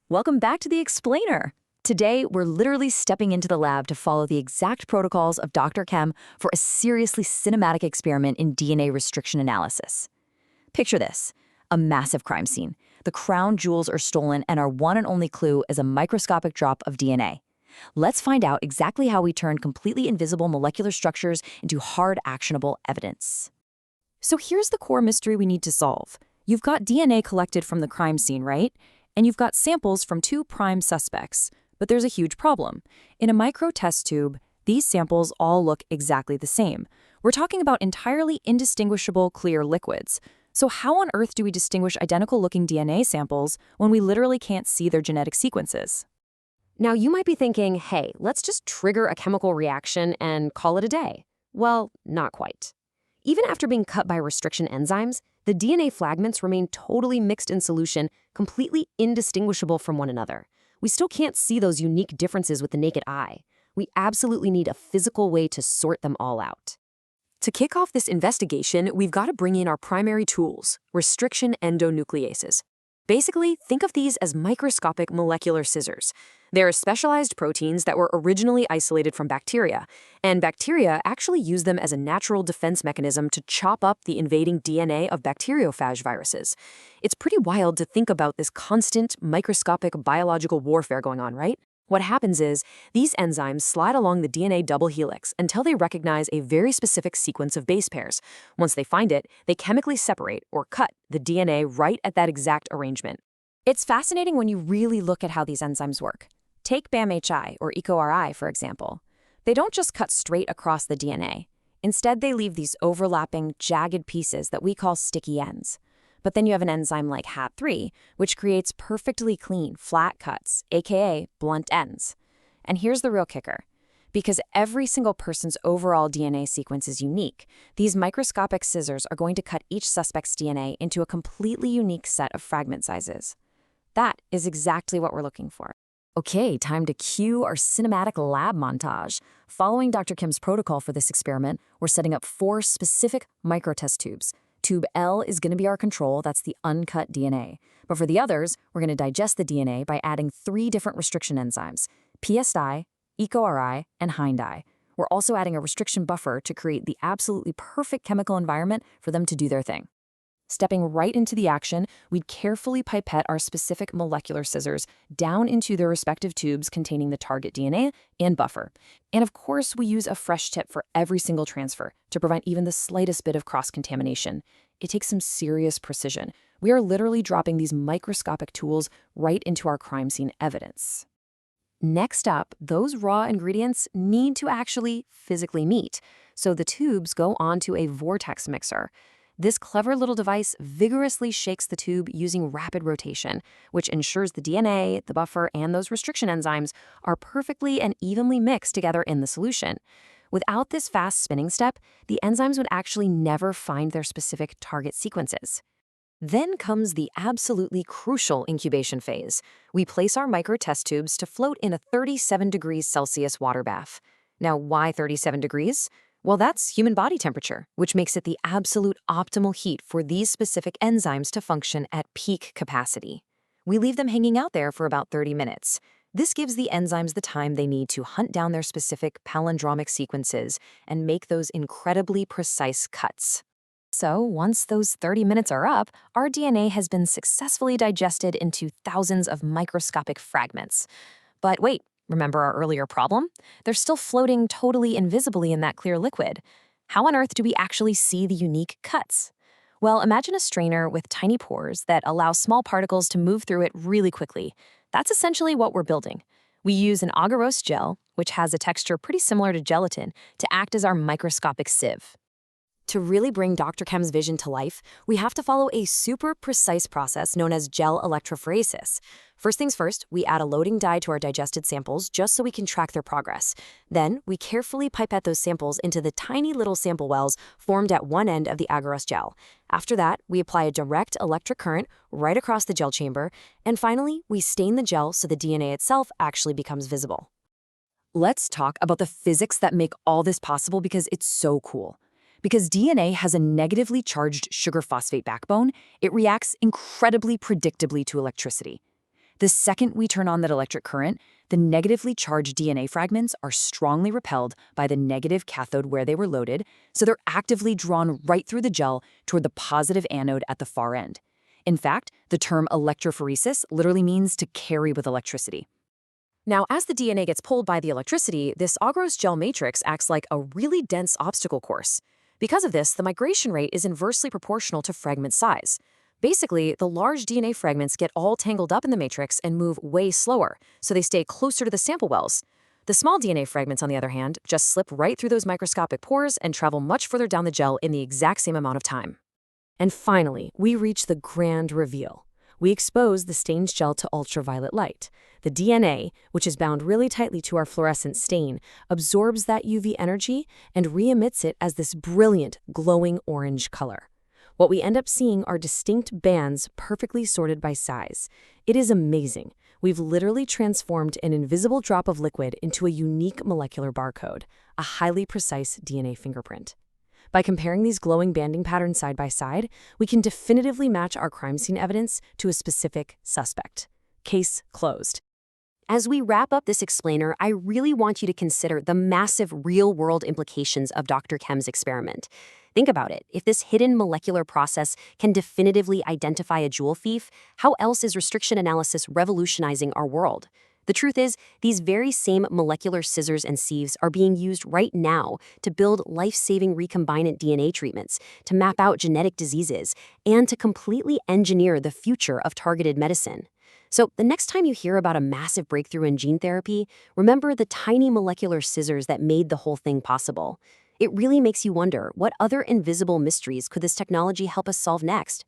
Welcome back to the Explainer. Today, we're literally stepping into the lab to follow the exact protocols of Dr. Chem for a seriously cinematic experiment in DNA restriction analysis. Picture this, a massive crime scene. The crown jewels are stolen and our one and only clue is a microscopic drop of DNA. Let's find out exactly how we turn completely invisible molecular structures into hard, actionable evidence. So here's the core mystery we need to solve. You've got DNA collected from the crime scene, right? And you've got samples from two prime suspects. But there's a huge problem. In a micro test tube, these samples all look exactly the same. We're talking about entirely indistinguishable clear liquids. So how on earth do we distinguish identical-looking DNA samples when we literally can't see their genetic sequences? Now, you might be thinking, hey, let's just trigger a chemical reaction and call it a day. Well, not quite. Even after being cut by restriction enzymes, the DNA fragments remain totally mixed in solution, completely indistinguishable from one another. We still can't see those unique differences with the naked eye. We absolutely need a physical way to sort them all out. To kick off this investigation, we've got to bring in our primary tools, restriction endonucleases. Basically, think of these as microscopic molecular scissors. They're specialized proteins that were originally isolated from bacteria, and bacteria actually use them as a natural defense mechanism to chop up the invading DNA of bacteriophage viruses. It's pretty wild to think about this constant microscopic biological warfare going on, right? What happens is, these enzymes slide along the DNA double helix until they recognize a very specific sequence of base pairs. Once they find it, they chemically separate, or cut, the DNA right at that exact arrangement. It's fascinating when you really look at how these enzymes work. Take BAM-HI, or EcoRI, for example. They don't just cut straight across the DNA. Instead, they leave these overlapping, jagged pieces that we call sticky ends. But then you have an enzyme like HAT3, which creates perfectly clean, flat cuts, aka blunt ends. And here's the real kicker. Because every single person's overall DNA sequence is unique, these microscopic scissors are going to cut each suspect's DNA into a completely unique set of fragment sizes. That is exactly what we're looking for. Okay, time to cue our cinematic lab montage. Following Dr. Kim's protocol for this experiment, we're setting up 4 specific microtest tubes. Tube L is going to be our control, that's the uncut DNA. But for the others, we're going to digest the DNA by adding 3 different restriction enzymes, PSI, EcoRI, and HindI. We're also adding a restriction buffer to create the absolutely perfect chemical environment for them to do their thing. Stepping right into the action, we'd carefully pipette our specific molecular scissors down into their respective tubes containing the target DNA and buffer. And of course, we use a fresh tip for every single transfer to prevent even the slightest bit of cross-contamination. It takes some serious precision. We are literally dropping these microscopic tools right into our crime scene evidence. Next up, those raw ingredients need to actually physically meet, so the tubes go onto a vortex mixer. This clever little device vigorously shakes the tube using rapid rotation, which ensures the DNA, the buffer, and those restriction enzymes are perfectly and evenly mixed together in the solution. Without this fast spinning step, the enzymes would actually never find their specific target sequences. Then comes the absolutely crucial incubation phase. We place our micro test tubes to float in a 37 degrees Celsius water bath. Now, why 37 degrees? Well, that's human body temperature, which makes it the absolute optimal heat for these specific enzymes to function at peak capacity. We leave them hanging out there for about 30 minutes. This gives the enzymes the time they need to hunt down their specific palindromic sequences and make those incredibly precise cuts. So once those 30 minutes are up, our DNA has been successfully digested into thousands of microscopic fragments. But wait. Remember our earlier problem? They're still floating totally invisibly in that clear liquid. How on earth do we actually see the unique cuts? Well, imagine a strainer with tiny pores that allow small particles to move through it really quickly. That's essentially what we're building. We use an agarose gel, which has a texture pretty similar to gelatin, to act as our microscopic sieve. To really bring Dr. Chem's vision to life, we have to follow a super precise process known as gel electrophoresis. First things first, we add a loading dye to our digested samples just so we can track their progress. Then, we carefully pipette those samples into the tiny little sample wells formed at one end of the agarose gel. After that, we apply a direct electric current right across the gel chamber. And finally, we stain the gel so the DNA itself actually becomes visible. Let's talk about the physics that make all this possible because it's so cool. Because DNA has a negatively charged sugar phosphate backbone, it reacts incredibly predictably to electricity. The second we turn on that electric current, the negatively charged DNA fragments are strongly repelled by the negative cathode where they were loaded, so they're actively drawn right through the gel toward the positive anode at the far end. In fact, the term electrophoresis literally means to carry with electricity. Now, as the DNA gets pulled by the electricity, this agarose gel matrix acts like a really dense obstacle course. Because of this, the migration rate is inversely proportional to fragment size. Basically, the large DNA fragments get all tangled up in the matrix and move way slower, so they stay closer to the sample wells. The small DNA fragments, on the other hand, just slip right through those microscopic pores and travel much further down the gel in the exact same amount of time. And finally, we reach the grand reveal. We expose the stained gel to ultraviolet light. The DNA, which is bound really tightly to our fluorescent stain, absorbs that UV energy and re-emits it as this brilliant, glowing orange color. What we end up seeing are distinct bands perfectly sorted by size. It is amazing. We've literally transformed an invisible drop of liquid into a unique molecular barcode, a highly precise DNA fingerprint. By comparing these glowing banding patterns side by side, we can definitively match our crime scene evidence to a specific suspect. Case closed. As we wrap up this explainer, I really want you to consider the massive real-world implications of Dr. Chem's experiment. Think about it. If this hidden molecular process can definitively identify a jewel thief, how else is restriction analysis revolutionizing our world? The truth is, these very same molecular scissors and sieves are being used right now to build life-saving recombinant DNA treatments, to map out genetic diseases, and to completely engineer the future of targeted medicine. So the next time you hear about a massive breakthrough in gene therapy, remember the tiny molecular scissors that made the whole thing possible. It really makes you wonder, what other invisible mysteries could this technology help us solve next?